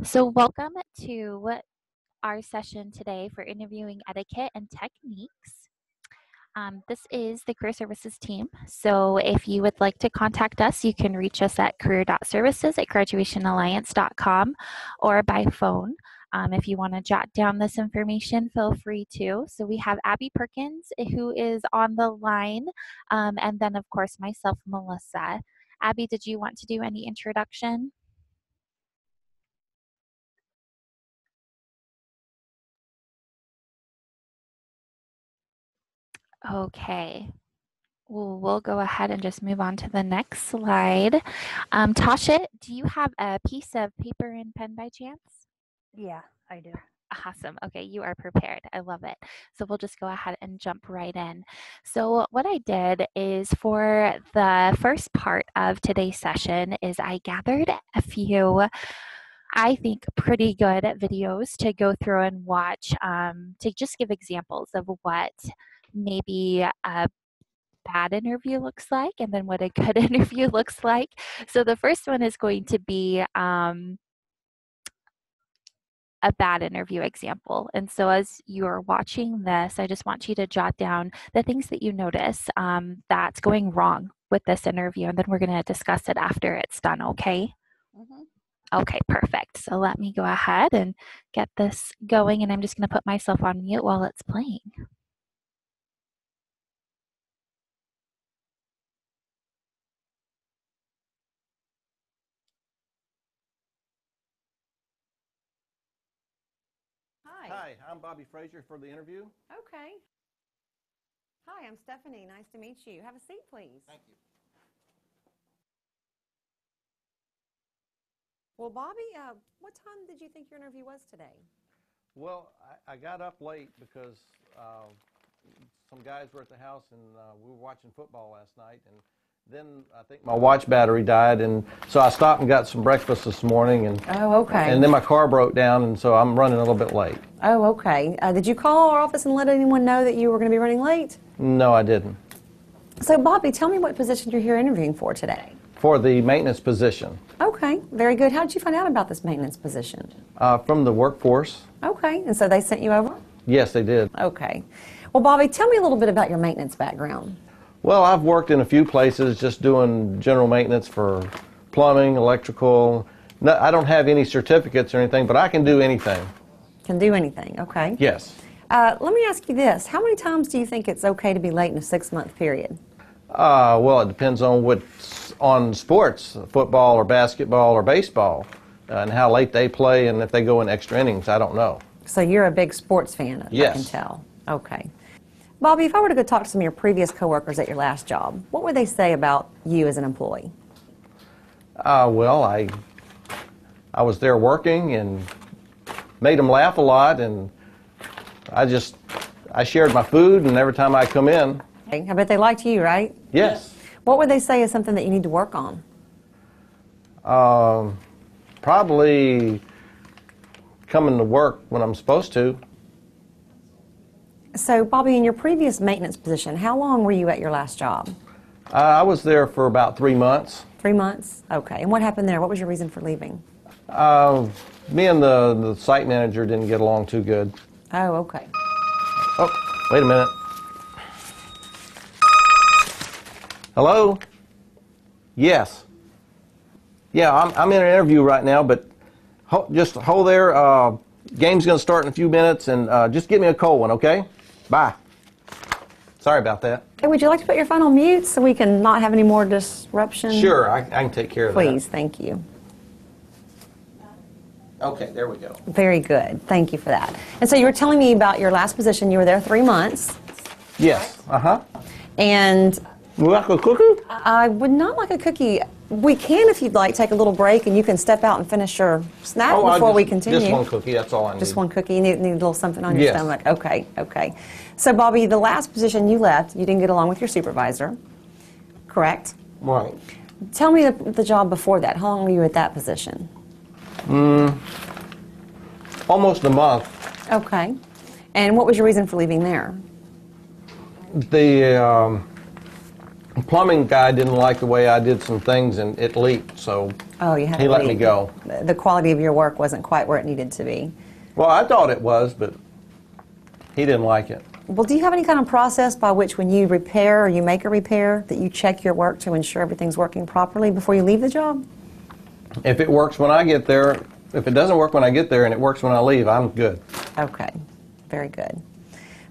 So welcome to our session today for interviewing etiquette and techniques. This is the Career Services team. So if you would like to contact us, you can reach us at career.services@graduationalliance.com or by phone. If you want to jot down this information, feel free to. So we have Abby Perkins, who is on the line, and then of course myself, Melissa. Abby, did you want to do any introduction? Okay. We'll go ahead and just move on to the next slide. Tasha, do you have a piece of paper and pen by chance? Yeah, I do. Awesome. Okay, you are prepared. I love it. So we'll just go ahead and jump right in. So what I did is for the first part of today's session is I gathered a few, I think, pretty good videos to go through and watch to just give examples of what maybe a bad interview looks like and then what a good interview looks like. So the first one is going to be a bad interview example. And so as you're watching this, I just want you to jot down the things that you notice that's going wrong with this interview, and then we're going to discuss it after it's done, okay? Mm-hmm. Okay, perfect. So let me go ahead and get this going, and I'm just going to put myself on mute while it's playing. Hi, I'm Bobby Frazier for the interview. Okay. Hi, I'm Stephanie. Nice to meet you. Have a seat, please. Thank you. Well, Bobby, what time did you think your interview was today? Well, I got up late because some guys were at the house and we were watching football last night, and then I think my watch battery died, and so I stopped and got some breakfast this morning, and and then my car broke down, and so I'm running a little bit late. Oh, okay. Did you call our office and let anyone know that you were going to be running late? No, I didn't. So, Bobby, tell me what position you're here interviewing for today. For the maintenance position. Okay, very good. How did you find out about this maintenance position? From the workforce. Okay, and so they sent you over? Yes, they did. Okay. Well, Bobby, tell me a little bit about your maintenance background. Well, I've worked in a few places just doing general maintenance for plumbing, electrical. No, I don't have any certificates or anything, but I can do anything. Can do anything, okay. Yes. Let me ask you this. How many times do you think it's okay to be late in a 6-month period? Well, it depends on what's on sports, football or basketball or baseball, and how late they play and if they go in extra innings. I don't know. So you're a big sports fan, yes. I can tell. Okay. Bobby, if I were to go talk to some of your previous coworkers at your last job, what would they say about you as an employee? Well, I was there working and made them laugh a lot, and I shared my food, and every time I come in. I bet they liked you, right? Yes. What would they say is something that you need to work on? Probably coming to work when I'm supposed to. So, Bobby, in your previous maintenance position, how long were you at your last job? I was there for about 3 months. 3 months? Okay. And what happened there? What was your reason for leaving? Me and the site manager didn't get along too good. Oh, okay. Oh, wait a minute. Hello? Yes. Yeah, I'm in an interview right now, but just hold there. Game's going to start in a few minutes, and just give me a cold one, okay? Bye. Sorry about that. Hey, would you like to put your phone on mute so we can not have any more disruption? Sure, I can take care of that. Please, thank you. Okay, there we go. Very good. Thank you for that. And so you were telling me about your last position. You were there 3 months. Yes. Uh-huh. And would you like a cookie? I would not like a cookie. We can, if you'd like, take a little break, and you can step out and finish your snack before we continue. Just one cookie, that's all I need. Just one cookie. You need a little something on your stomach. Okay, okay. So, Bobby, the last position you left, you didn't get along with your supervisor, correct? Right. Tell me the job before that. How long were you at that position? Almost a month. Okay. And what was your reason for leaving there? The plumbing guy didn't like the way I did some things, and it leaked, so Oh, you had he to let me leave. go. The quality of your work wasn't quite where it needed to be. Well, I thought it was, but he didn't like it. Well, do you have any kind of process by which when you repair or you make a repair that you check your work to ensure everything's working properly before you leave the job? If it works when I get there, if it doesn't work when I get there and it works when I leave, I'm good. Okay, very good.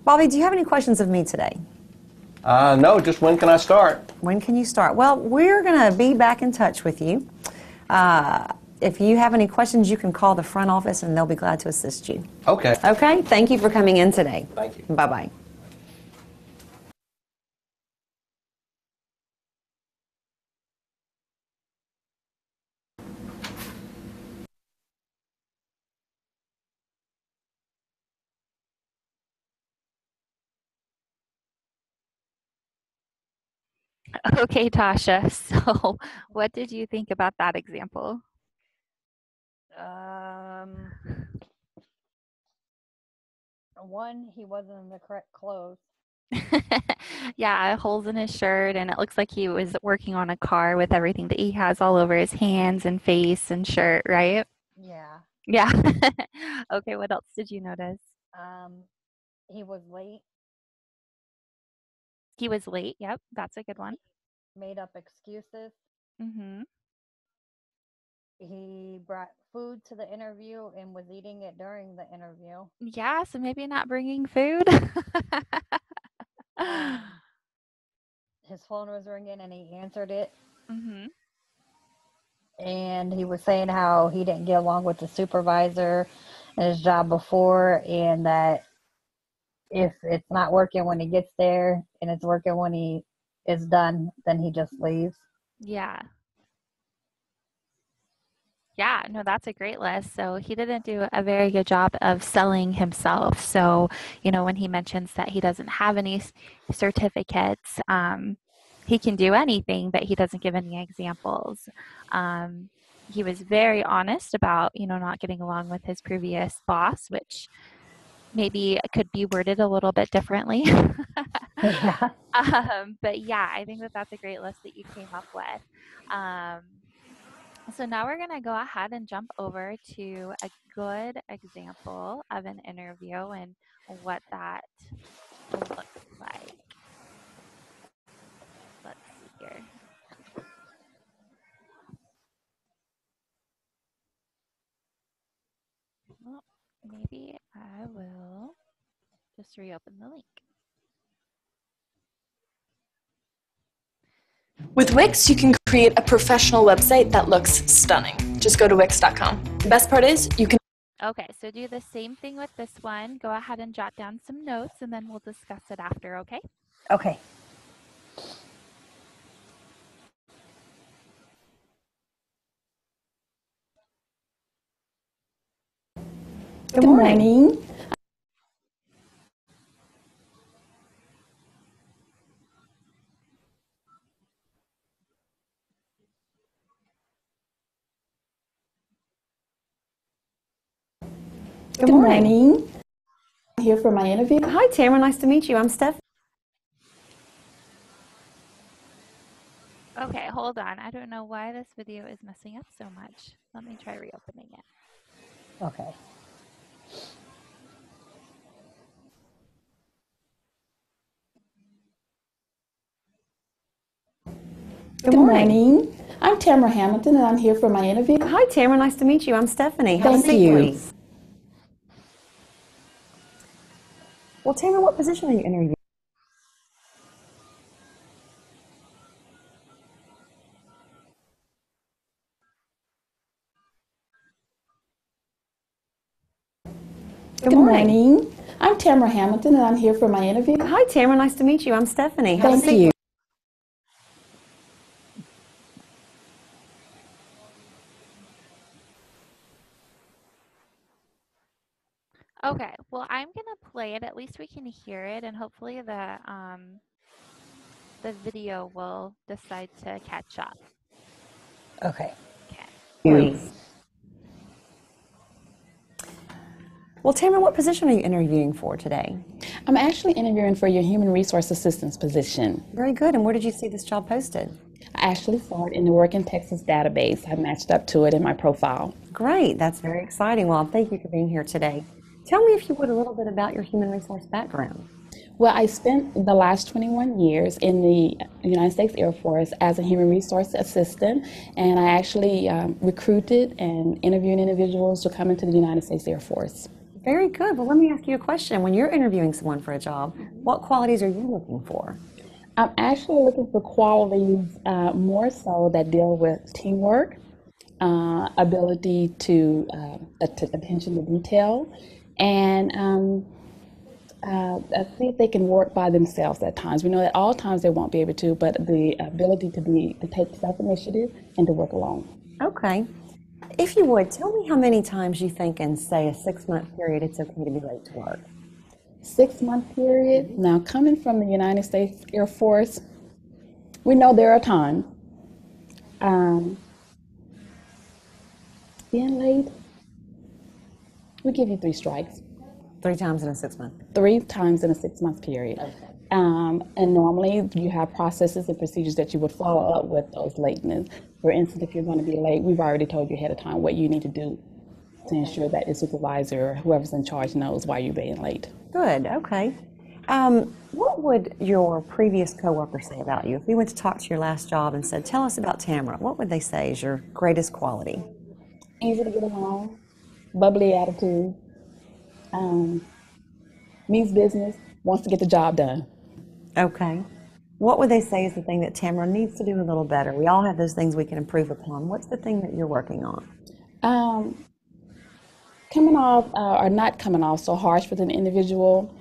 Bobby, do you have any questions of me today? No, just when can I start? When can you start? Well, we're going to be back in touch with you. If you have any questions, you can call the front office and they'll be glad to assist you. Okay. Okay, thank you for coming in today. Thank you. Bye-bye. Okay, Tasha. So, what did you think about that example? One, he wasn't in the correct clothes. Yeah, holes in his shirt, and it looks like he was working on a car with everything that he has all over his hands and face and shirt, right? Yeah. Yeah. Okay, what else did you notice? He was late, He was late. Yep, that's a good one. made up excuses. Mm-hmm. He brought food to the interview and was eating it during the interview. Yeah, so maybe not bringing food. His phone was ringing and he answered it. Mm-hmm. And he was saying how he didn't get along with the supervisor in his job before, and that if it's not working when he gets there and it's working when he is done, then he just leaves. Yeah. Yeah, no, that's a great list. So he didn't do a very good job of selling himself. So, when he mentions that he doesn't have any certificates, he can do anything, but he doesn't give any examples. He was very honest about, not getting along with his previous boss, which maybe could be worded a little bit differently. Yeah. But yeah, I think that that's a great list that you came up with. So now we're going to go ahead and jump over to a good example of an interview and what that looks like. Let's see here. Well, maybe I will just reopen the link. With Wix, you can create a professional website that looks stunning. Just go to Wix.com. The best part is you can... Okay, so do the same thing with this one. Go ahead and jot down some notes and then we'll discuss it after, okay? Okay. Good morning. Good morning. I'm here for my interview. Hi, Tamara. Nice to meet you. I'm Steph. Okay, hold on. I don't know why this video is messing up so much. Let me try reopening it. Okay. Good morning. I'm Tamara Hamilton, and I'm here for my interview. Hi, Tamara. Nice to meet you. I'm Stephanie. Have a Thank seat, you. please. Well, Tamara, what position are you interviewing? Good morning. I'm Tamara Hamilton, and I'm here for my interview. Hi, Tamara. Nice to meet you. I'm Stephanie. Have a Thank seat, you. Okay, well, I'm gonna play it. At least we can hear it, and hopefully the video will decide to catch up. Okay. Okay. please. Well, Tamara, what position are you interviewing for today? I'm actually interviewing for your human resource assistance position. Very good. And where did you see this job posted? I actually saw it in the Work in Texas database. I matched up to it in my profile. Great. That's very exciting. Well, thank you for being here today. Tell me, if you would, a little bit about your human resource background. Well, I spent the last 21 years in the United States Air Force as a human resource assistant, and I actually recruited and interviewed individuals to come into the United States Air Force. Very good. Well, let me ask you a question. When you're interviewing someone for a job, what qualities are you looking for? I'm actually looking for qualities more so that deal with teamwork, ability to attention to detail, and I think they can work by themselves at times. We know at all times they won't be able to, but the ability to take self-initiative and to work alone. Okay. If you would, tell me how many times you think in, say, a 6-month period it's okay to be late to work. 6-month period. Now, coming from the United States Air Force, we know there are times. Being late, we give you 3 strikes. 3 times in a 6-month. 3 times in a 6-month period. And normally you have processes and procedures that you would follow up with those lateness. For instance, if you're going to be late, we've already told you ahead of time what you need to do to ensure that your supervisor or whoever's in charge knows why you're being late. Good. Okay. What would your previous coworker say about you? If we went to talk to your last job and said, tell us about Tamara, what would they say is your greatest quality? Easy to get along, bubbly attitude, means business, wants to get the job done. Okay. What would they say is the thing that Tamara needs to do a little better? We all have those things we can improve upon. What's the thing that you're working on? Coming off or not coming off so harsh with an individual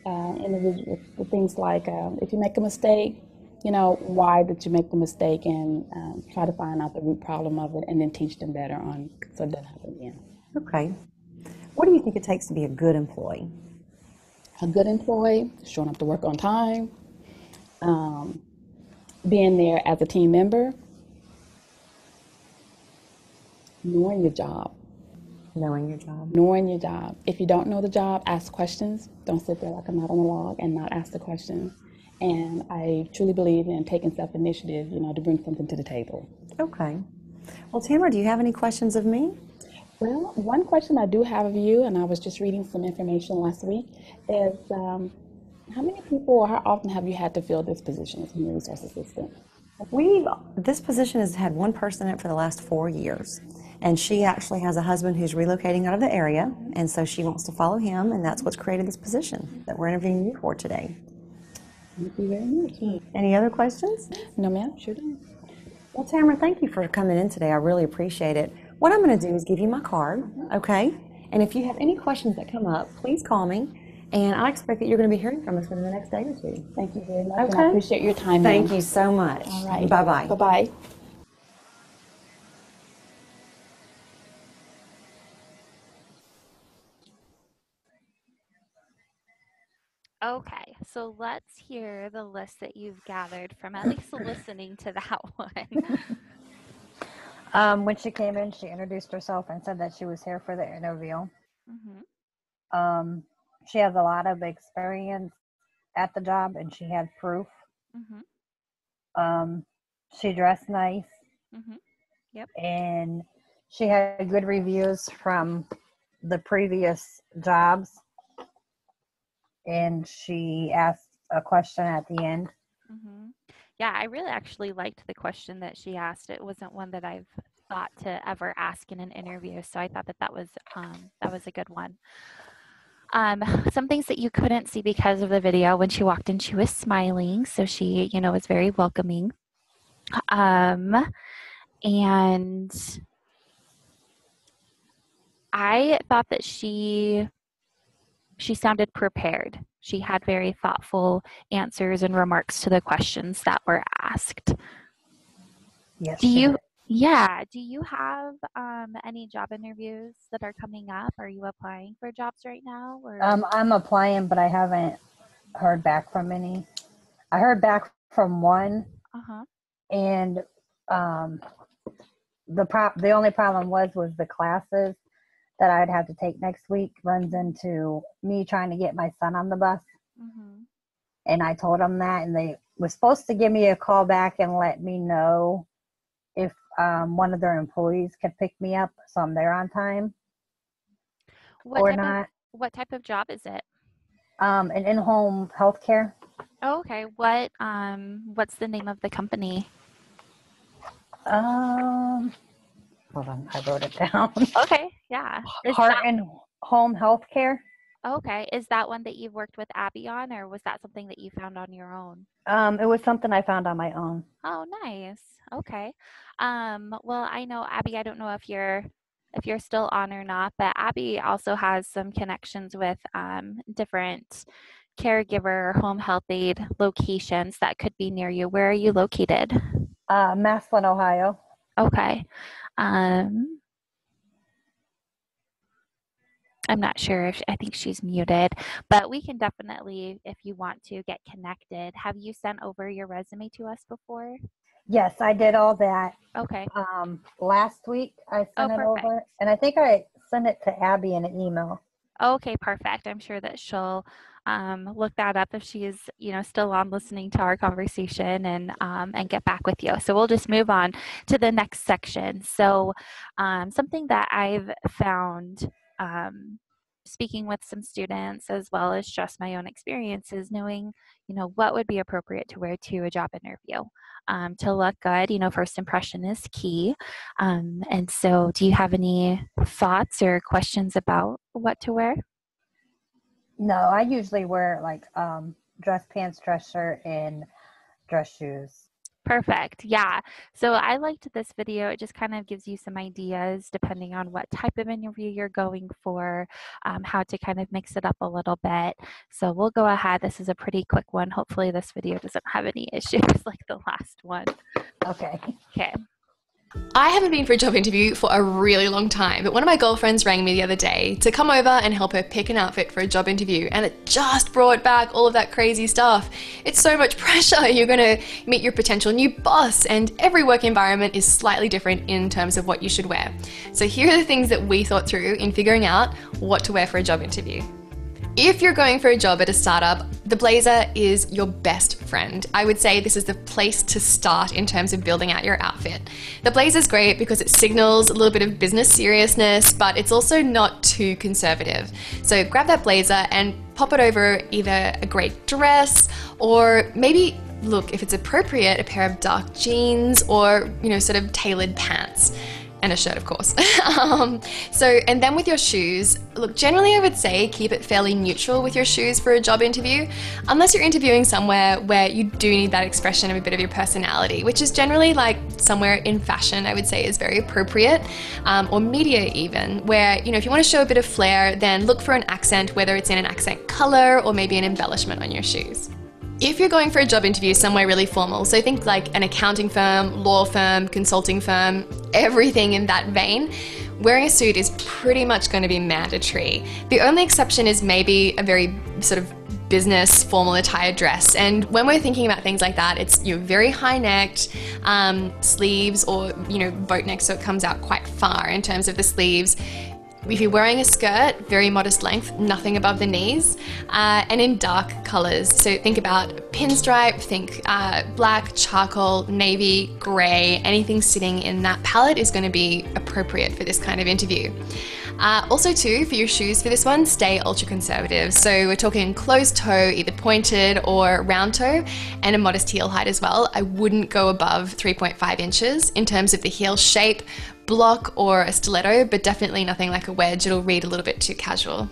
with things like if you make a mistake, why did you make the mistake, and try to find out the root problem of it and then teach them better on so it doesn't happen again. Okay. What do you think it takes to be a good employee? A good employee, showing up to work on time, being there as a team member, knowing your job. Knowing your job. Knowing your job. If you don't know the job, ask questions. Don't sit there like a knot on a log and not ask the questions. And I truly believe in taking self-initiative, to bring something to the table. Okay. Well, Tamara, do you have any questions of me? Well, one question I do have of you, and I was just reading some information last week, is how many people or how often have you had to fill this position as human resource assistant? This position has had one person in it for the last 4 years. And she actually has a husband who's relocating out of the area, and so she wants to follow him, and that's what's created this position that we're interviewing you for today. Thank you very much. Any other questions? No, ma'am, sure do. Well, Tamara, thank you for coming in today. I really appreciate it. What I'm going to do is give you my card, okay? And if you have any questions that come up, please call me. And I expect that you're going to be hearing from us within the next day or 2. Thank you very much. Okay. And I appreciate your time. Thank you so much. All right. Bye-bye. Bye-bye. Okay, so let's hear the list that you've gathered from at least listening to that one. When she came in, she introduced herself and said that she was here for the interview. Mm-hmm. She has a lot of experience at the job, and she had proof. Mm-hmm. She dressed nice. Mm-hmm. Yep. And she had good reviews from the previous jobs. And she asked a question at the end. Mm-hmm. Yeah, I really actually liked the question that she asked. It wasn't one that I've thought to ever ask in an interview, so I thought that was a good one. Some things that you couldn't see because of the video: when she walked in, she was smiling, so she, was very welcoming. And I thought that she sounded prepared. She had very thoughtful answers and remarks to the questions that were asked. Yes. Do you have any job interviews that are coming up? Are you applying for jobs right now? Or? I'm applying, but I haven't heard back from any. I heard back from one. And the only problem was the classes that I'd have to take next week runs into me trying to get my son on the bus. Mm-hmm. And I told them that, and they were supposed to give me a call back and let me know if one of their employees could pick me up so I'm there on time or not. What type of job is it? An in-home healthcare. Oh, okay. What's the name of the company? Hold on, I wrote it down. Okay, yeah. Heart and Home Healthcare. Okay. Is that one that you've worked with Abby on, or was that something that you found on your own? It was something I found on my own. Oh, nice. Okay. Well, I know Abby, I don't know if you're still on or not, but Abby also has some connections with different caregiver home health aid locations that could be near you. Where are you located? Massillon, Ohio. Okay. I'm not sure if I think she's muted, but we can definitely, if you want to, get connected. Have you sent over your resume to us before? Yes, I did all that. Okay. Last week I sent it perfect. over, and I think I sent it to Abby in an email. Okay, perfect. I'm sure that she'll look that up if she's, still on listening to our conversation and get back with you. So we'll just move on to the next section. So something that I've found speaking with some students as well as just my own experiences, knowing, what would be appropriate to wear to a job interview. To look good, first impression is key. And so do you have any thoughts or questions about what to wear? No, I usually wear like dress pants, dress shirt, and dress shoes. Perfect. Yeah. So I liked this video. It just kind of gives you some ideas depending on what type of interview you're going for, how to kind of mix it up a little bit. So we'll go ahead. This is a pretty quick one. Hopefully this video doesn't have any issues like the last one. Okay. Okay. I haven't been for a job interview for a really long time, but one of my girlfriends rang me the other day to come over and help her pick an outfit for a job interview, and it just brought back all of that crazy stuff. It's so much pressure. You're going to meet your potential new boss, and every work environment is slightly different in terms of what you should wear. So here are the things that we thought through in figuring out what to wear for a job interview. If you're going for a job at a startup, the blazer is your best friend. I would say this is the place to start in terms of building out your outfit. The blazer is great because it signals a little bit of business seriousness, but it's also not too conservative. So grab that blazer and pop it over either a great dress or maybe, look, if it's appropriate, a pair of dark jeans or, sort of tailored pants. And a shirt, of course. And then with your shoes, look, generally I would say keep it fairly neutral with your shoes for a job interview, unless you're interviewing somewhere where you do need that expression of a bit of your personality, which is generally like somewhere in fashion, I would say is very appropriate, or media even, where, if you want to show a bit of flair, then look for an accent, whether it's in an accent color or maybe an embellishment on your shoes. If you're going for a job interview somewhere really formal, so think like an accounting firm, law firm, consulting firm, everything in that vein, wearing a suit is pretty much going to be mandatory. The only exception is maybe a very sort of business formal attire dress. And when we're thinking about things like that, it's very high-necked, sleeves or, boat neck, so it comes out quite far in terms of the sleeves. If you're wearing a skirt, very modest length, nothing above the knees, and in dark colors. So think about pinstripe, think black, charcoal, navy, gray, anything sitting in that palette is going to be appropriate for this kind of interview. Also too, for your shoes for this one, stay ultra conservative. So we're talking closed toe, either pointed or round toe, and a modest heel height as well. I wouldn't go above 3.5 inches in terms of the heel shape, block or a stiletto, but definitely nothing like a wedge. It'll read a little bit too casual.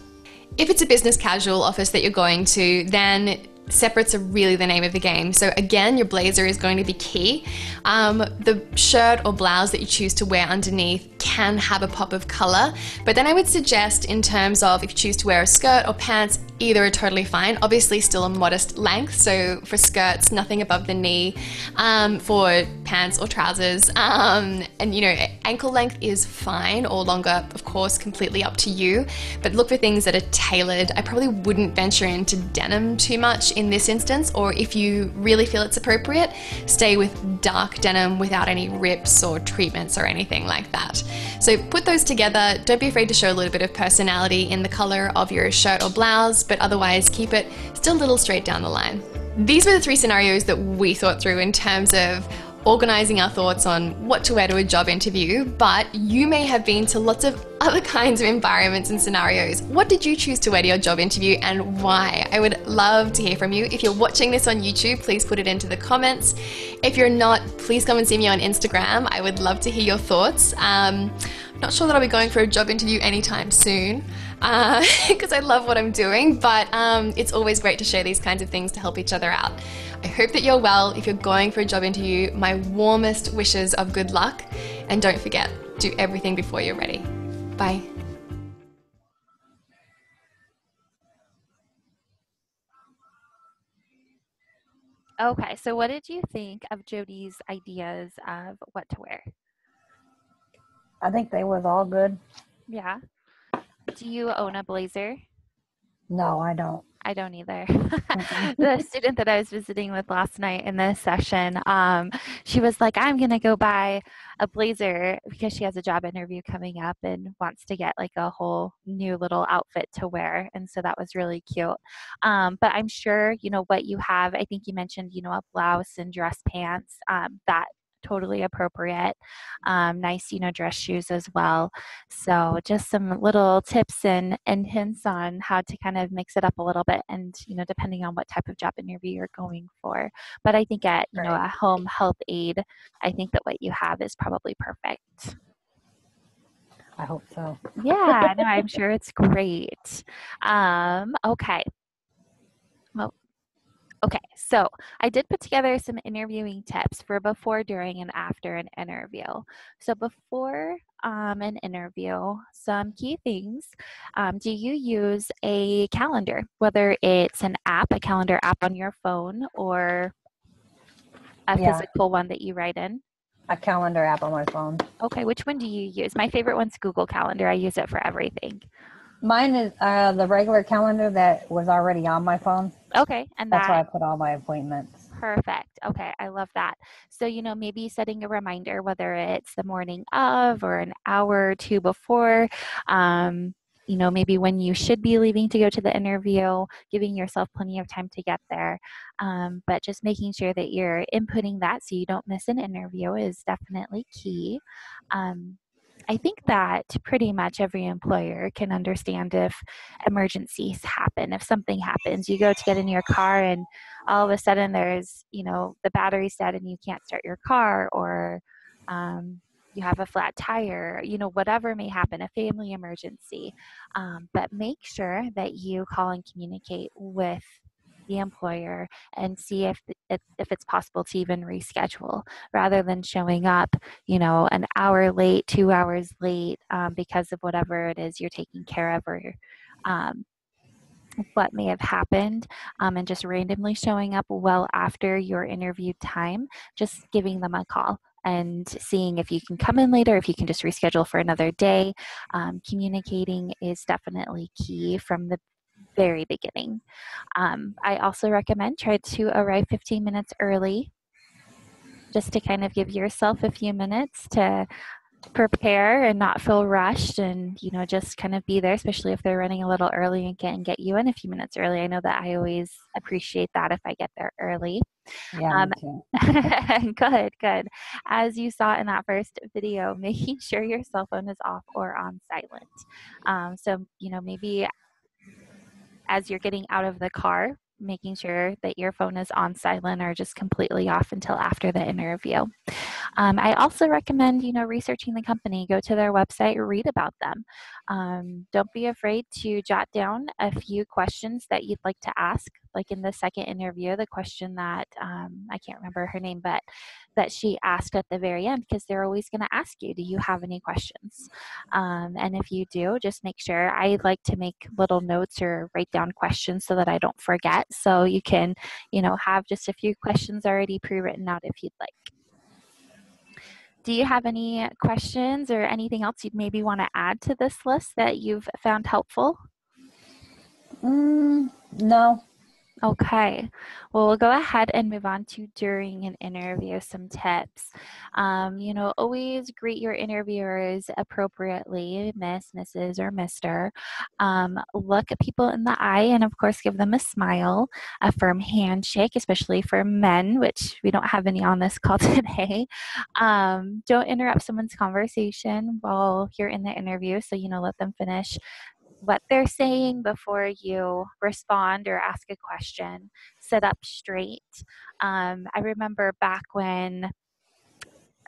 If it's a business casual office that you're going to, then separates are really the name of the game. So again, your blazer is going to be key. The shirt or blouse that you choose to wear underneath can have a pop of color, but then I would suggest in terms of if you choose to wear a skirt or pants, either are totally fine. Obviously still a modest length, so for skirts, nothing above the knee. For pants or trousers, and ankle length is fine, or longer, of course, completely up to you, but look for things that are tailored. I probably wouldn't venture into denim too much in this instance, or if you really feel it's appropriate, stay with dark denim without any rips or treatments or anything like that. So put those together. Don't be afraid to show a little bit of personality in the color of your shirt or blouse, but otherwise keep it still a little straight down the line. These were the 3 scenarios that we thought through in terms of organizing our thoughts on what to wear to a job interview, but you may have been to lots of other kinds of environments and scenarios. What did you choose to wear to your job interview and why? I would love to hear from you. If you're watching this on YouTube, please put it into the comments. If you're not, please come and see me on Instagram. I would love to hear your thoughts. Not sure that I'll be going for a job interview anytime soon because I love what I'm doing, but it's always great to share these kinds of things to help each other out. I hope that you're well. If you're going for a job interview, my warmest wishes of good luck, and don't forget, do everything before you're ready. Bye. Okay, so what did you think of Jody's ideas of what to wear? I think they was all good. Yeah. Do you own a blazer? No, I don't. I don't either. The student that I was visiting with last night in this session, she was like, I'm going to go buy a blazer because she has a job interview coming up and wants to get like a whole new little outfit to wear. And so that was really cute. But I'm sure, you know, what you have, I think you mentioned, you know, a blouse and dress pants, that totally appropriate. Nice, you know, dress shoes as well. So just some little tips and hints on how to kind of mix it up a little bit and, you know, depending on what type of job interview you're going for. But I think at, you know, a home health aide, I think that what you have is probably perfect. I hope so. Yeah, no, I'm sure it's great. Okay. Well, okay, so I did put together some interviewing tips for before, during, and after an interview. So before an interview, some key things. Do you use a calendar, whether it's an app, a calendar app on your phone, or a physical one that you write in? A calendar app on my phone. Okay, which one do you use? My favorite one's Google Calendar. I use it for everything. Mine is the regular calendar that was already on my phone. Okay, and that's where I put all my appointments. Perfect. Okay, I love that. So, you know, maybe setting a reminder, whether it's the morning of or an hour or two before, you know, maybe when you should be leaving to go to the interview, giving yourself plenty of time to get there. But just making sure that you're inputting that so you don't miss an interview is definitely key. I think that pretty much every employer can understand if emergencies happen. If something happens, you go to get in your car and all of a sudden there's, you know, the battery's dead and you can't start your car, or you have a flat tire, you know, whatever may happen, a family emergency. But make sure that you call and communicate with the employer and see if it's possible to even reschedule rather than showing up, you know, an hour late, 2 hours late because of whatever it is you're taking care of, or what may have happened, and just randomly showing up well after your interview time. Just giving them a call and seeing if you can come in later, if you can just reschedule for another day. Communicating is definitely key from the very beginning. I also recommend try to arrive 15 minutes early, just to kind of give yourself a few minutes to prepare and not feel rushed, and, you know, just kind of be there, especially if they're running a little early and can get you in a few minutes early. I know that I always appreciate that if I get there early. Yeah, me too. Good. As you saw in that first video, making sure your cell phone is off or on silent. So, you know, maybe as you're getting out of the car, making sure that your phone is on silent or just completely off until after the interview. I also recommend, you know, researching the company. Go to their website, read about them. Don't be afraid to jot down a few questions that you'd like to ask. Like in the second interview, the question that I can't remember her name, but that she asked at the very end, because they're always going to ask you, do you have any questions? And if you do, just make sure. I like to make little notes or write down questions so that I don't forget. So you can, you know, have just a few questions already pre-written out if you'd like. Do you have any questions or anything else you'd maybe want to add to this list that you've found helpful? No. Okay, well, we'll go ahead and move on to during an interview, some tips. Always greet your interviewers appropriately, Miss, Mrs., or Mr. Look at people in the eye and, of course, give them a smile, a firm handshake, especially for men, which we don't have any on this call today. Don't interrupt someone's conversation while you're in the interview, so, let them finish what they're saying before you respond or ask a question. Sit up straight. I remember back when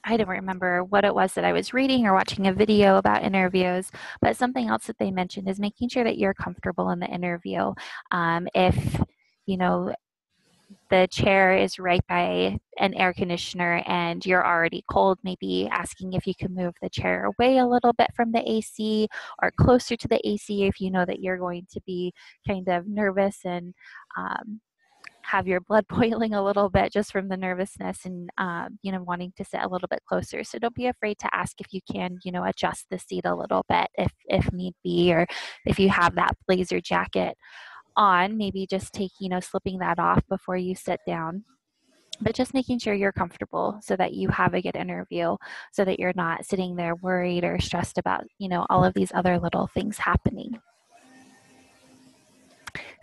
I don't remember what it was that I was reading or watching a video about interviews, but something else that they mentioned is making sure that you're comfortable in the interview. If you know the chair is right by an air conditioner and you're already cold, maybe asking if you can move the chair away a little bit from the AC or closer to the AC if you know that you're going to be kind of nervous and have your blood boiling a little bit just from the nervousness and wanting to sit a little bit closer. So don't be afraid to ask if you can adjust the seat a little bit if need be, or if you have that blazer jacket on, maybe just slipping that off before you sit down, but just making sure you're comfortable so that you have a good interview, so that you're not sitting there worried or stressed about all of these other little things happening.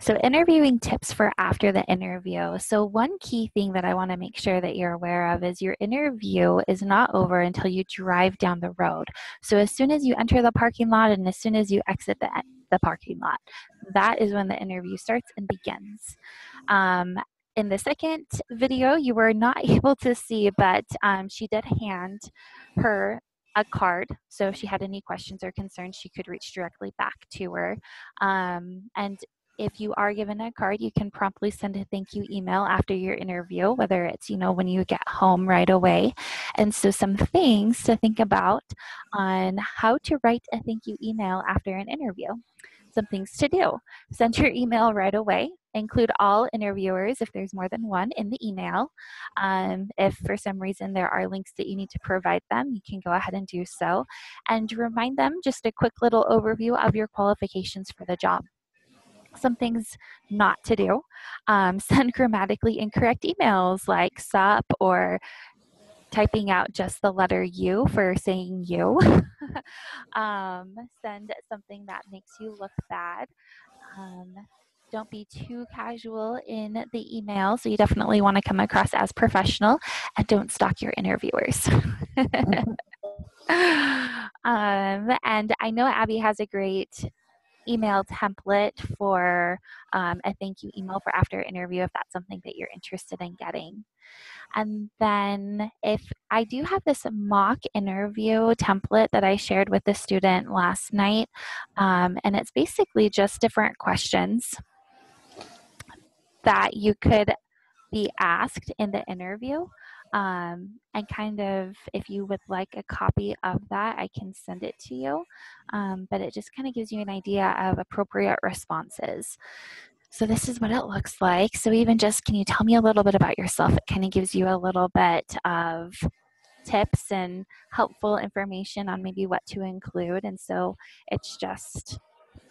So interviewing tips for after the interview. So one key thing that I want to make sure that you're aware of is your interview is not over until you drive down the road. So as soon as you enter the parking lot and as soon as you exit the parking lot, that is when the interview starts and begins. In the second video, you were not able to see, but she did hand her a card. So if she had any questions or concerns, she could reach directly back to her. And if you are given a card, you can promptly send a thank you email after your interview, whether it's, when you get home right away. And so some things to think about on how to write a thank you email after an interview. Some things to do. Send your email right away. Include all interviewers if there's more than one in the email. If for some reason there are links that you need to provide them, you can go ahead and do so. And remind them just a quick little overview of your qualifications for the job. Some things not to do. Send grammatically incorrect emails like sup or typing out just the letter U for saying you. Send something that makes you look bad. Don't be too casual in the email. So you definitely want to come across as professional, and don't stalk your interviewers. And I know Abby has a great email template for a thank you email for after interview if that's something that you're interested in getting. And then if I do have this mock interview template that I shared with the student last night, and it's basically just different questions that you could be asked in the interview. And kind of, if you would like a copy of that, I can send it to you. But it just kind of gives you an idea of appropriate responses. So this is what it looks like. So even just, can you tell me a little bit about yourself? It kind of gives you a little bit of tips and helpful information on maybe what to include. And so it's just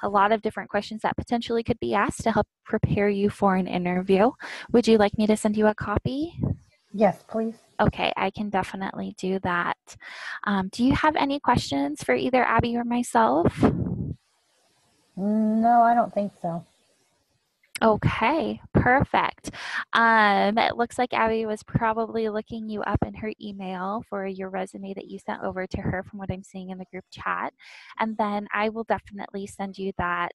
a lot of different questions that potentially could be asked to help prepare you for an interview. Would you like me to send you a copy? Yes, please. Okay, I can definitely do that. Do you have any questions for either Abby or myself? No, I don't think so. Okay, perfect. It looks like Abby was probably looking you up in her email for your resume that you sent over to her from what I'm seeing in the group chat. And then I will definitely send you that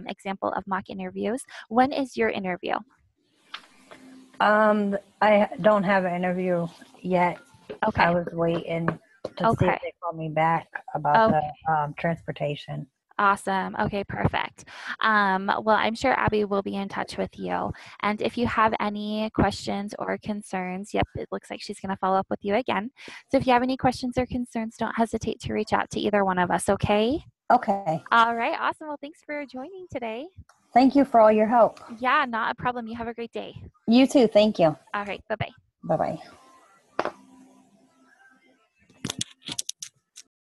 example of mock interviews. When is your interview? I don't have an interview yet. Okay. I was waiting to see if they called me back about the transportation. Awesome. Okay, perfect. Well, I'm sure Abby will be in touch with you. And if you have any questions or concerns, yep, it looks like she's going to follow up with you again. So if you have any questions or concerns, don't hesitate to reach out to either one of us, okay? Okay. All right, awesome. Well, thanks for joining today. Thank you for all your help. Yeah, not a problem. You have a great day. You too. Thank you. All right, bye-bye. Bye-bye.